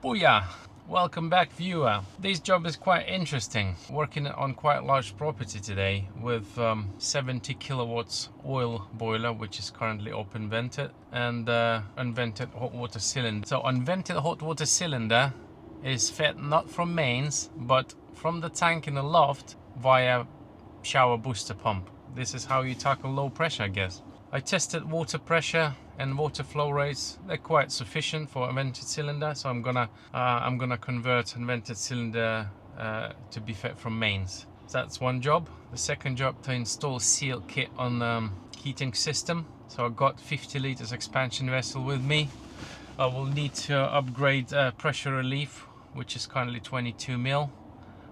Booyah! Welcome back, viewer. This job is quite interesting. Working on quite large property today with 70 kilowatts oil boiler, which is currently open vented, and unvented hot water cylinder. So unvented hot water cylinder is fed not from mains, but from the tank in the loft via shower booster pump. This is how you tackle low pressure, I guess. I tested water pressure and water flow rates. They're quite sufficient for a vented cylinder, so I'm gonna convert unvented cylinder to be fed from mains. So that's one job. The second job, to install seal kit on heating system. So I got 50 liters expansion vessel with me. I will need to upgrade pressure relief, which is currently 22 mil.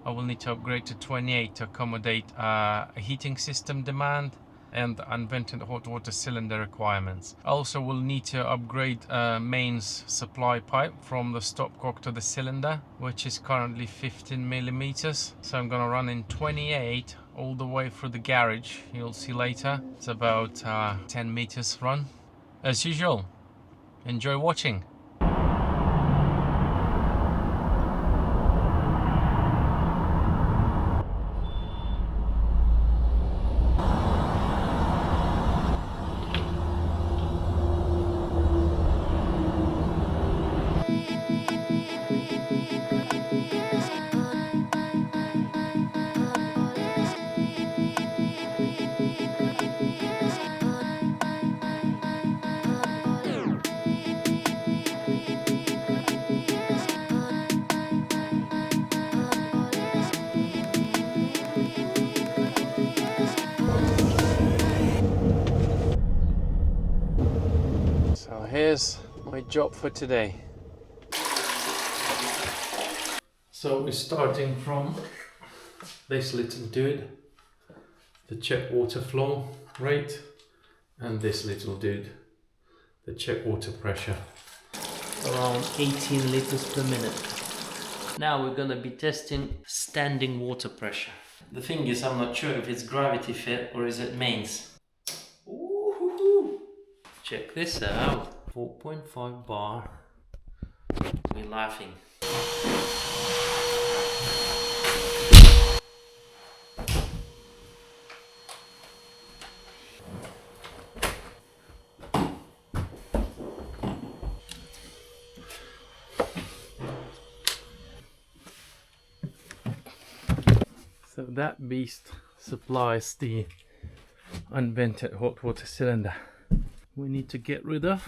I will need to upgrade to 28 to accommodate a heating system demand and unvented hot water cylinder requirements. I also will need to upgrade mains supply pipe from the stopcock to the cylinder, which is currently 15 millimeters. So I'm gonna run in 28 all the way through the garage. You'll see later. It's about 10 meters run. As usual, enjoy watching. So here's my job for today. So we're starting from this little dude, the check water flow rate, and this little dude, the check water pressure. Around 18 liters per minute. Now we're gonna be testing standing water pressure. The thing is, I'm not sure if it's gravity fed or is it mains. Ooh-hoo-hoo. Check this out. 4.5 bar. We're laughing. So that beast supplies the unvented hot water cylinder we need to get rid of.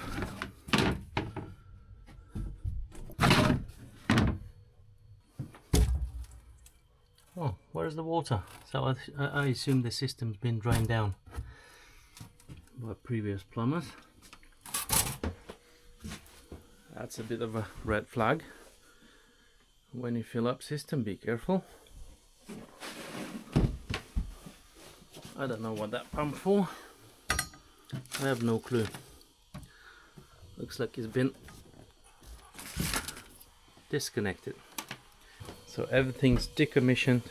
Oh, where's the water? So I assume the system's been drained down by previous plumbers. That's a bit of a red flag. When you fill up system, be careful. I don't know what that pump for. I have no clue. Looks like it's been disconnected. So everything's decommissioned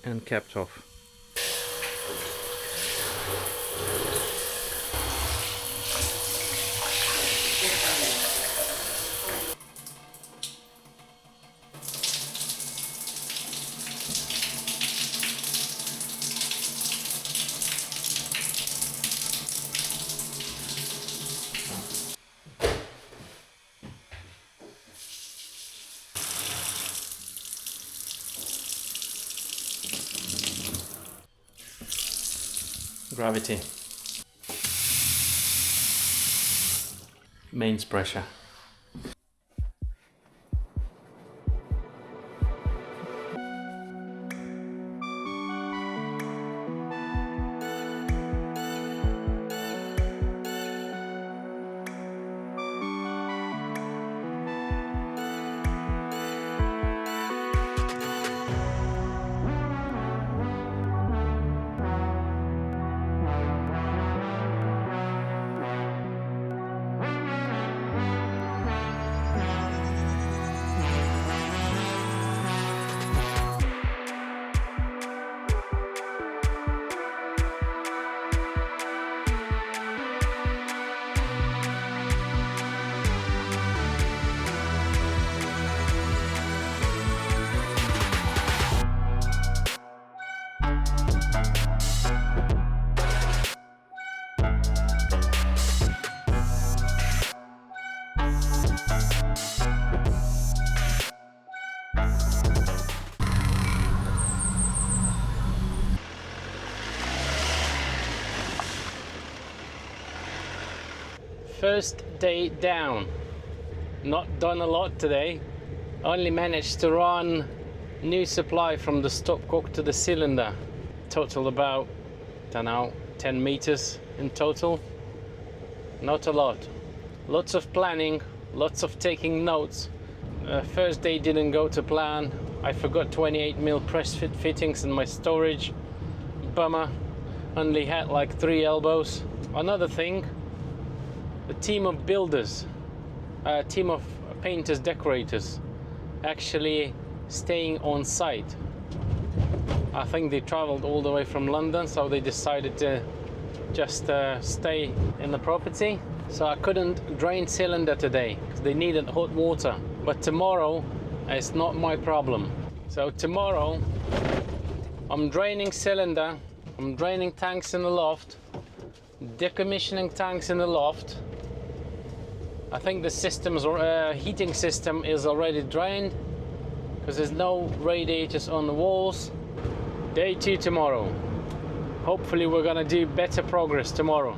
and capped off. Gravity. Mains pressure. First day down. Not done a lot today. Only managed to run new supply from the stopcock to the cylinder. Total about, don't know, 10 meters in total. Not a lot. Lots of planning, lots of taking notes. First day didn't go to plan. I forgot 28mm press fit fittings in my storage. Bummer. Only had like 3 elbows. Another thing, a team of builders, a team of painters, decorators, actually staying on site. I think they traveled all the way from London, so they decided to just stay in the property. So I couldn't drain cylinder today because they needed hot water. But tomorrow it's not my problem. So tomorrow I'm draining cylinder, I'm draining tanks in the loft, decommissioning tanks in the loft. I think the system's heating system is already drained because there's no radiators on the walls. Day 2 tomorrow. Hopefully we're gonna do better progress tomorrow.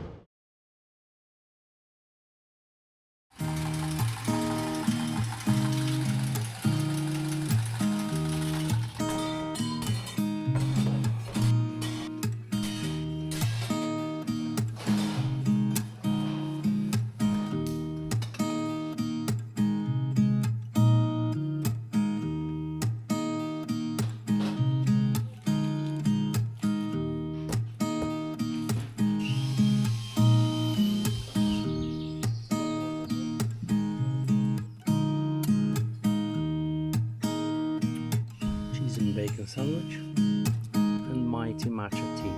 Cheese and bacon sandwich and mighty matcha tea.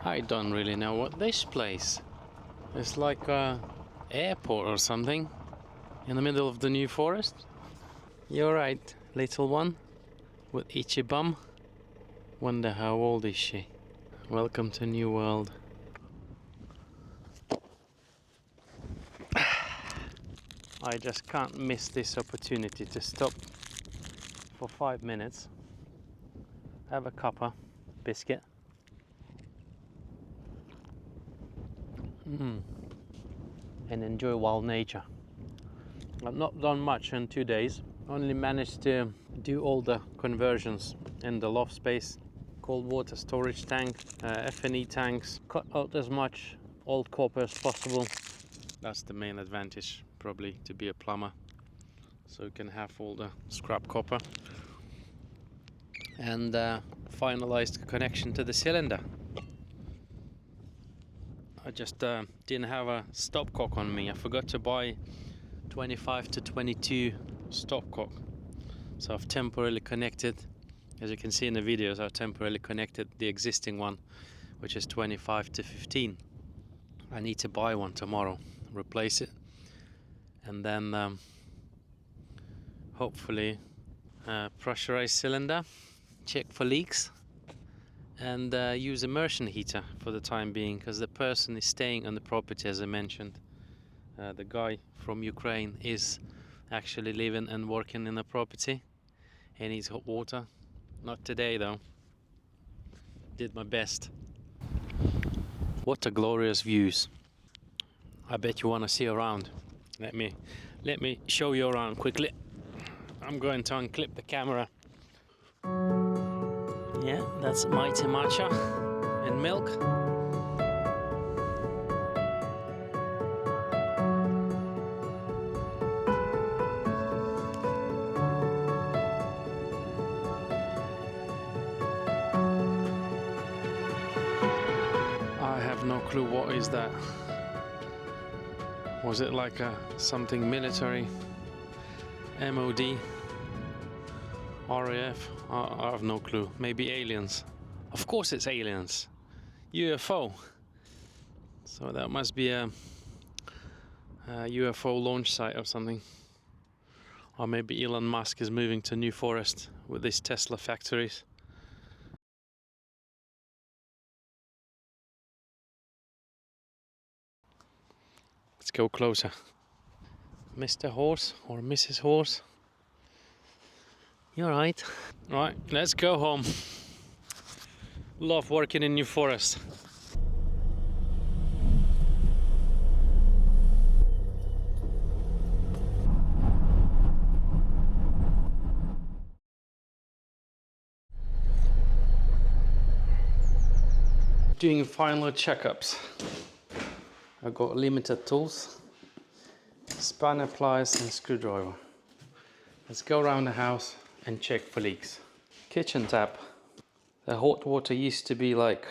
I don't really know what this place is. Like a airport or something in the middle of the New Forest. You're right, little one with itchy bum. Wonder how old is she? Welcome to New World. I just can't miss this opportunity to stop for 5 minutes, have a cuppa biscuit, and enjoy wild nature. I've not done much in 2 days. Only managed to do all the conversions in the loft space, cold water storage tank, F&E tanks, cut out as much old copper as possible. That's the main advantage, probably, to be a plumber. So you can have all the scrap copper. And finalized connection to the cylinder. I just didn't have a stopcock on me. I forgot to buy 25 to 22 stopcock. So I've temporarily connected, as you can see in the videos, I've temporarily connected the existing one, which is 25 to 15. I need to buy one tomorrow, replace it, and then hopefully pressurized cylinder, check for leaks, and use immersion heater for the time being, because the person is staying on the property, as I mentioned. The guy from Ukraine is actually living and working in the property and needs hot water. Not today though. Did my best. What a glorious views. I bet you want to see around. Let me show you around quickly. I'm going to unclip the camera. Yeah, that's Mighty Matcha and milk. I have no clue what is that. Was it like something military? MOD? RAF? I have no clue. Maybe aliens. Of course it's aliens. UFO. So that must be a UFO launch site or something. Or maybe Elon Musk is moving to New Forest with these Tesla factories. Let's go closer. Mr. Horse or Mrs. Horse. You're right. Right, let's go home. Love working in New Forest. Doing final checkups. I've got limited tools, spanner, pliers and screwdriver. Let's go around the house and check for leaks. Kitchen tap. The hot water used to be like,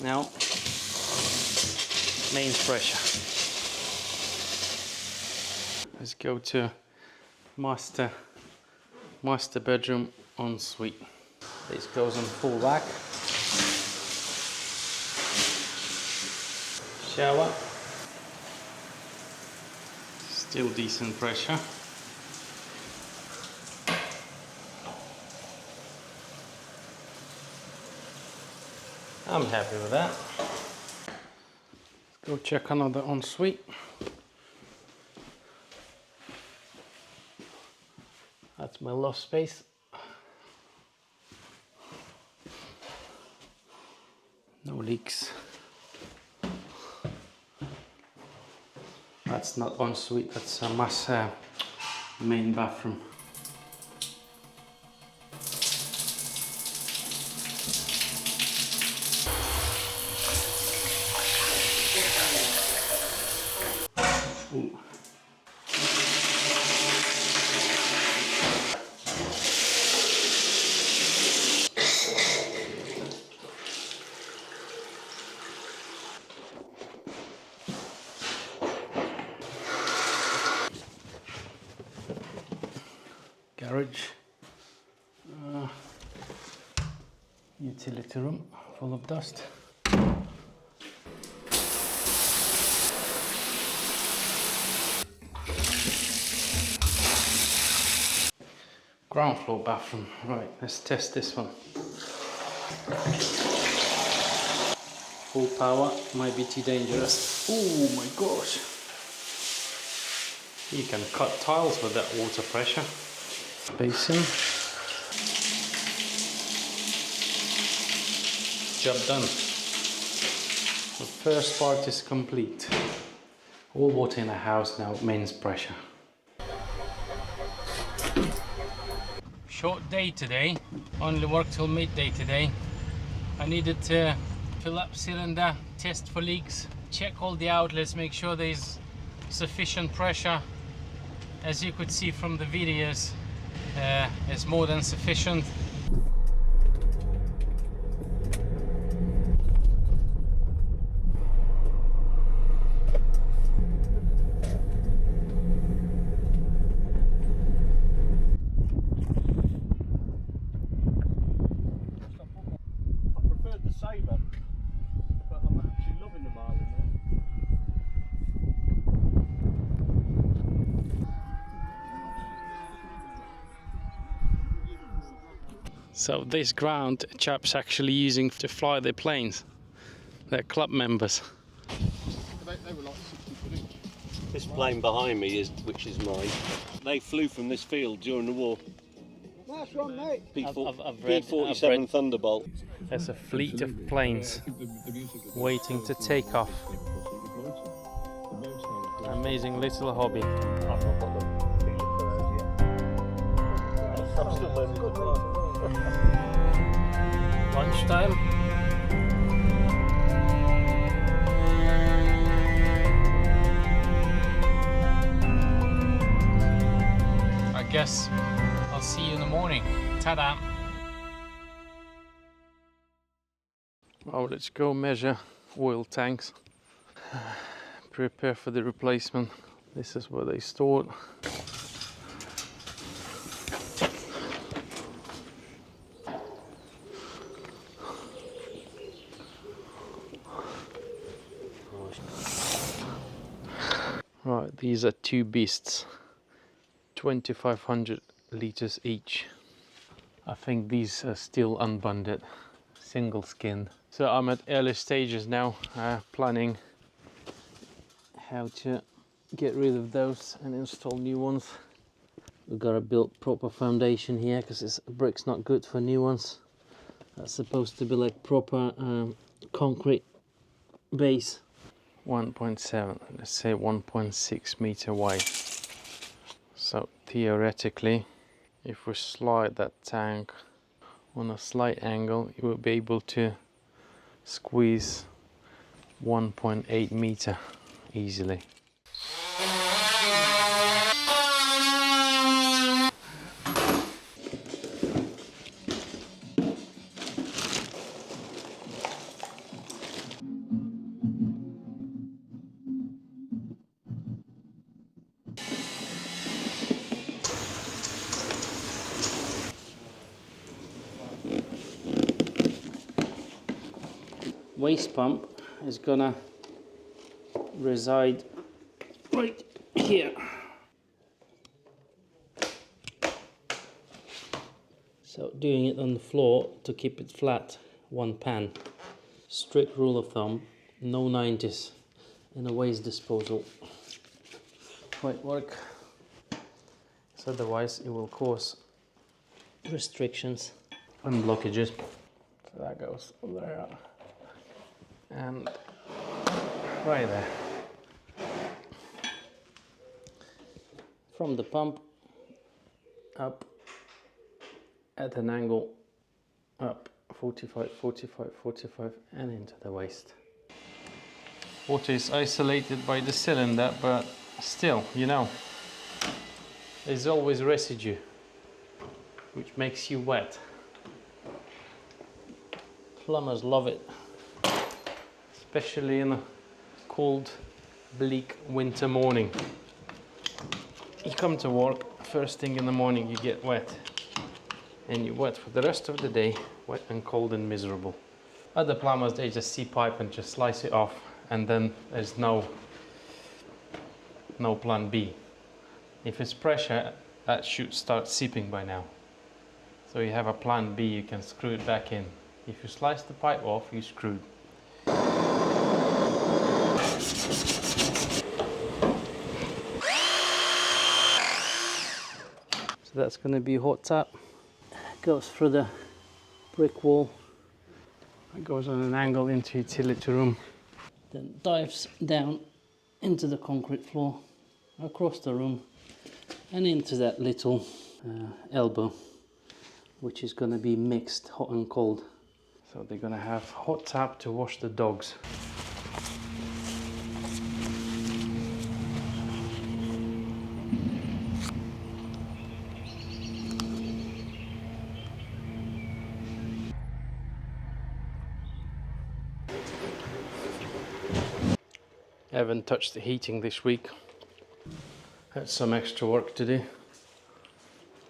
now mains pressure. Let's go to master bedroom ensuite. This goes on full whack. Shower. Still decent pressure. I'm happy with that. Let's go check another ensuite. That's my loft space. No leaks. That's not ensuite, that's a main bathroom. Ooh. Garage, utility room full of dust. Ground floor bathroom. Right, let's test this one. Full power might be too dangerous. Oh my gosh! You can cut tiles with that water pressure. Basin. Job done. The first part is complete. All water in the house now, mains pressure. Short day today. Only work till midday today. I needed to fill up cylinder, test for leaks, check all the outlets, make sure there's sufficient pressure. As you could see from the videos, it's more than sufficient. I preferred the Sabre, but I'm actually loving the Marlin now. So this ground chaps actually using to fly their planes. They're club members. They were like 60 quid each. This plane behind me is, which is mine. They flew from this field during the war. Nice one, mate. P-47 Thunderbolt. There's a fleet of planes waiting to take off. Amazing little hobby. Lunchtime. I guess I'll see you in the morning. Ta-da! Oh, let's go measure oil tanks. Prepare for the replacement. This is where they store it. Right, these are two beasts, 2,500 liters each. I think these are still unbonded, single skinned. So I'm at early stages now, planning how to get rid of those and install new ones. We've got to build proper foundation here because this brick's not good for new ones. That's supposed to be like proper concrete base. 1.7, let's say 1.6 meter wide. So theoretically, if we slide that tank on a slight angle, you will be able to squeeze 1.8 meter easily. Waste pump is gonna reside right here. So doing it on the floor to keep it flat, one pan. Strict rule of thumb, no 90s in a waste disposal. Quite work. So otherwise it will cause restrictions and blockages. So that goes there. And right there. From the pump up at an angle, up 45, 45, 45 and into the waste. Water is isolated by the cylinder, but still, you know, there's always residue which makes you wet. Plumbers love it. Especially in a cold, bleak winter morning. You come to work, first thing in the morning you get wet. And you're wet for the rest of the day, wet and cold and miserable. Other plumbers, they just see pipe and just slice it off, and then there's no plan B. If it's pressure, that should start seeping by now. So you have a plan B, you can screw it back in. If you slice the pipe off, you're screwed. So that's going to be hot tap. Goes through the brick wall. It goes on an angle into utility room. Then dives down into the concrete floor, across the room, and into that little elbow, which is going to be mixed hot and cold. So they're going to have hot tap to wash the dogs. I haven't touched the heating this week. Had some extra work to do,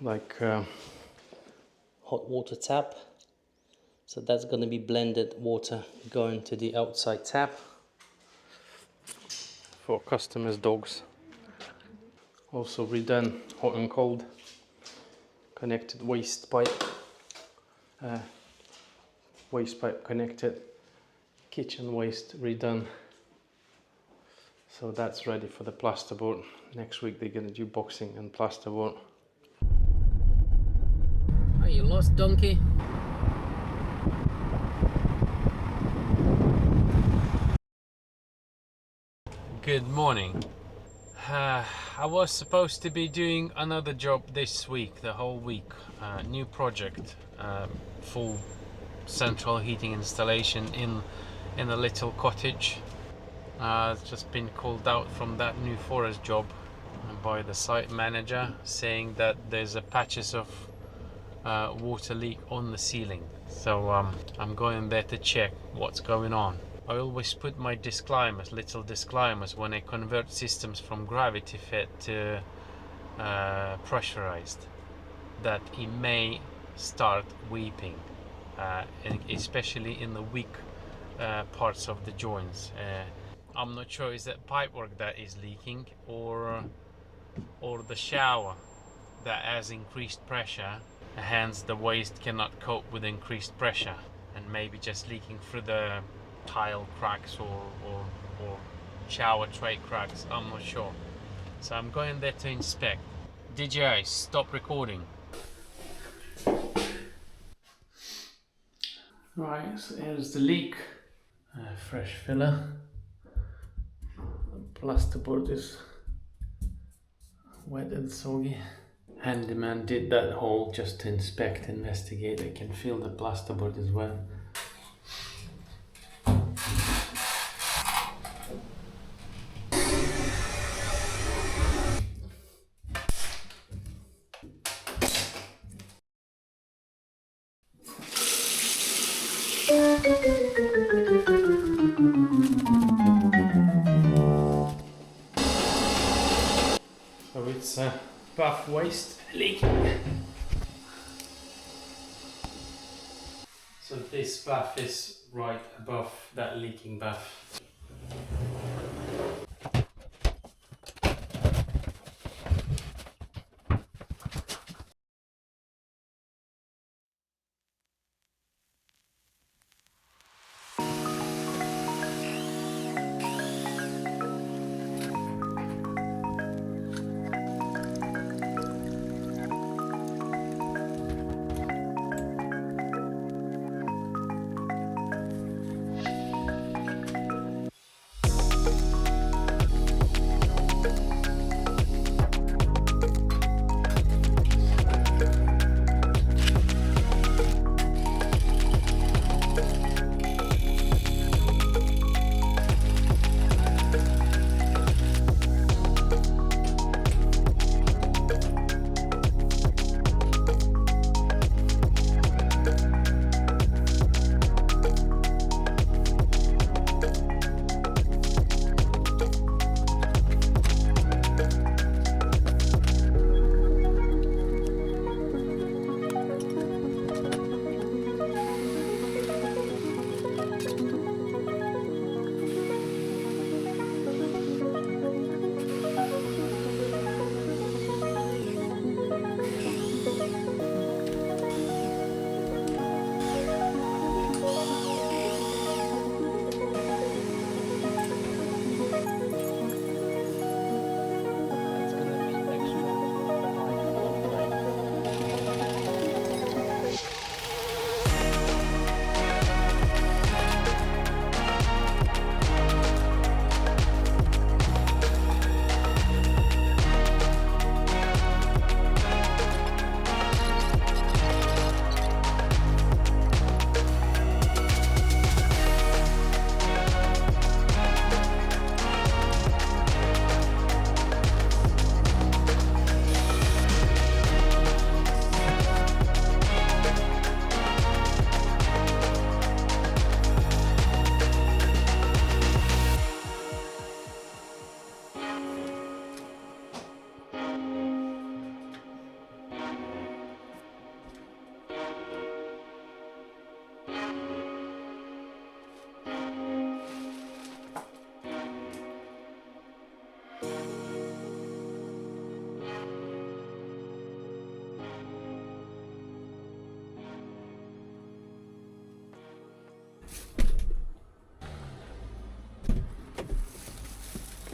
like hot water tap. So that's going to be blended water going to the outside tap for customers' dogs. Also redone hot and cold, connected waste pipe waste pipe connected, kitchen waste redone. So that's ready for the plasterboard. Next week they're gonna do boxing and plasterboard. Are you lost, donkey? Good morning. I was supposed to be doing another job this week, the whole week. New project, full central heating installation in a little cottage. Just been called out from that New Forest job by the site manager, saying that there's a patches of water leak on the ceiling. So I'm going there to check what's going on. I always put my disclaimers, little disclaimers, when I convert systems from gravity fed to pressurized, that it may start weeping, and especially in the weak parts of the joints. I'm not sure is that pipework that is leaking, or the shower that has increased pressure, hence the waste cannot cope with increased pressure, and maybe just leaking through the tile cracks or shower tray cracks. I'm not sure. So I'm going there to inspect. DJI, stop recording. Right, so here's the leak. Fresh filler. The plasterboard is wet and soggy. Handyman did that hole just to inspect, investigate. I can feel the plasterboard as well. So it's bath waste leaking. So this bath is right above that leaking bath.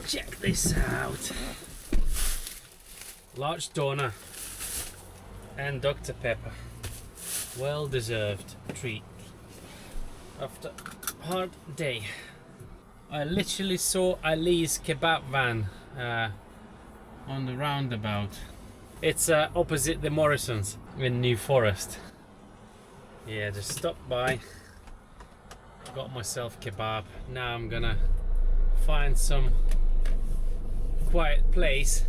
Check this out. Large doner and Dr. Pepper. Well deserved treat after a hard day. I literally saw Ali's kebab van on the roundabout. It's opposite the Morrisons in New Forest. Yeah, just stopped by, got myself kebab. Now I'm gonna find some quiet place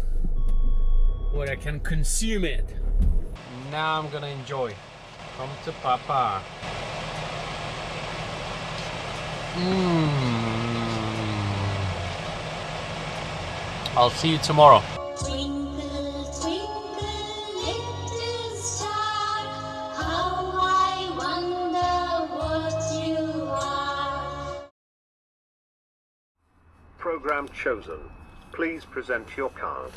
where I can consume it. Now I'm gonna enjoy. Come to Papa. I'll see you tomorrow. Twinkle, twinkle, little star, how I wonder what you are. Program chosen. Please present your card.